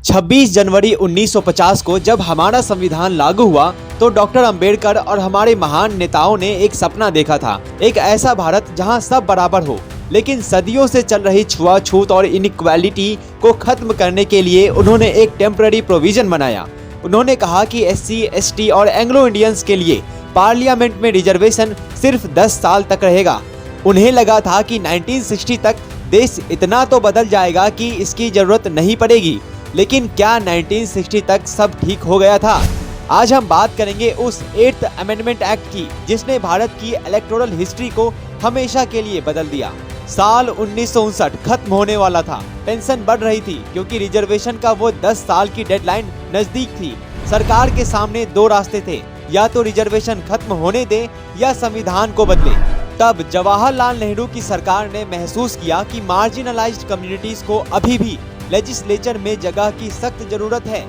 26 जनवरी 1950 को जब हमारा संविधान लागू हुआ तो डॉक्टर अंबेडकर और हमारे महान नेताओं ने एक सपना देखा था, एक ऐसा भारत जहां सब बराबर हो। लेकिन सदियों से चल रही छुआछूत और इनइक्वालिटी को खत्म करने के लिए उन्होंने एक टेम्पररी प्रोविजन बनाया। उन्होंने कहा कि SC, ST और एंग्लो इंडियंस के लिए पार्लियामेंट में रिजर्वेशन सिर्फ 10 साल तक रहेगा। उन्हें लगा था कि 1960 तक देश इतना तो बदल जाएगा कि इसकी जरूरत नहीं पड़ेगी। लेकिन क्या 1960 तक सब ठीक हो गया था? आज हम बात करेंगे उस 8th अमेंडमेंट एक्ट की जिसने भारत की इलेक्टोरल हिस्ट्री को हमेशा के लिए बदल दिया। साल 1959 खत्म होने वाला था। टेंशन बढ़ रही थी क्योंकि रिजर्वेशन का वो 10 साल की डेडलाइन नजदीक थी। सरकार के सामने दो रास्ते थे, या तो रिजर्वेशन खत्म होने दे या संविधान को बदले। तब जवाहरलाल नेहरू की सरकार ने महसूस किया कि मार्जिनलाइज्ड कम्युनिटीज को अभी भी लेजिस्लेचर में जगह की सख्त जरूरत है।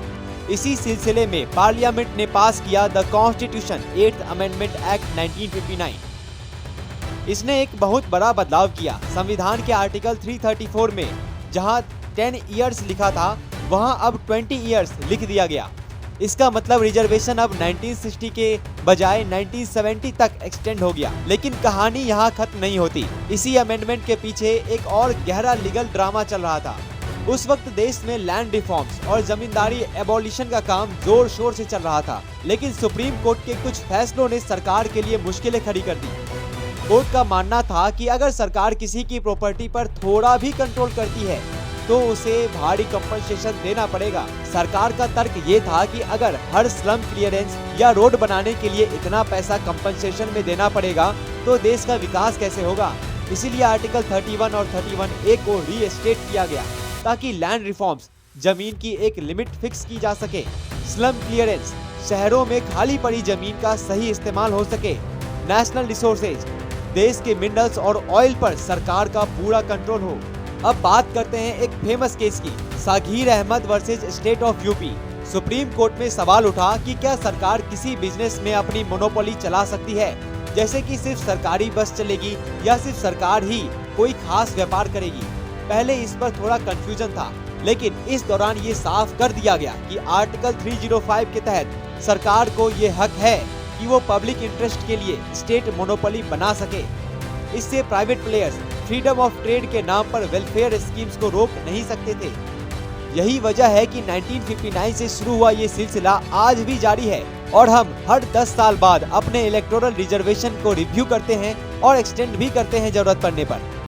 इसी सिलसिले में पार्लियामेंट ने पास किया the constitution 8th amendment act 1959। इसने एक बहुत बड़ा बदलाव किया। संविधान के आर्टिकल 334 में जहां 10 इयर्स लिखा था वहां अब 20 इयर्स लिख दिया गया। इसका मतलब रिजर्वेशन अब 1960 के बजाय 1970 तक एक्सटेंड हो गया। लेकिन कहानी यहाँ खत्म नहीं होती। इसी अमेंडमेंट के पीछे एक और गहरा लीगल ड्रामा चल रहा था। उस वक्त देश में लैंड रिफॉर्म्स और जमींदारी एबॉलिशन का काम जोर शोर से चल रहा था। लेकिन सुप्रीम कोर्ट के कुछ फैसलों ने सरकार के लिए मुश्किलें खड़ी कर दी। कोर्ट का मानना था कि अगर सरकार किसी की प्रॉपर्टी पर थोड़ा भी कंट्रोल करती है तो उसे भारी कंपनसेशन देना पड़ेगा। सरकार का तर्क ये था कि अगर हर स्लम क्लियरेंस या रोड बनाने के लिए इतना पैसा कंपनसेशन में देना पड़ेगा तो देश का विकास कैसे होगा। इसीलिए आर्टिकल 31 और 31A को रीस्टेट किया गया ताकि लैंड रिफॉर्म्स, जमीन की एक लिमिट फिक्स की जा सके। स्लम क्लियरेंस, शहरों में खाली पड़ी जमीन का सही इस्तेमाल हो सके। नेशनल रिसोर्सेज, देश के मिनरल्स और ऑयल पर सरकार का पूरा कंट्रोल हो। अब बात करते हैं एक फेमस केस की, Sagir Ahmad versus state of UP. Supreme Court में सवाल उठा कि क्या सरकार किसी बिजनेस में अपनी मोनोपोली चला सकती है, जैसे कि सिर्फ सरकारी बस चलेगी या सिर्फ सरकार ही कोई खास व्यापार करेगी। पहले इस पर थोड़ा कंफ्यूजन था, लेकिन इस दौरान ये साफ कर दिया गया कि आर्टिकल 305 के तहत सरकार को ये हक है कि वो पब्लिक इंटरेस्ट के लिए स्टेट मोनोपोली बना सके। इससे private players freedom of trade के नाम पर वेलफेयर स्कीम्स को रोक नहीं सकते थे। यही वजह है कि 1959 से शुरू हुआ ये सिलसिला आज भी जारी है और हम हर 10 साल बाद अपने इलेक्टोरल रिजर्वेशन को रिव्यू करते हैं और एक्सटेंड भी करते हैं जरूरत पड़ने पर।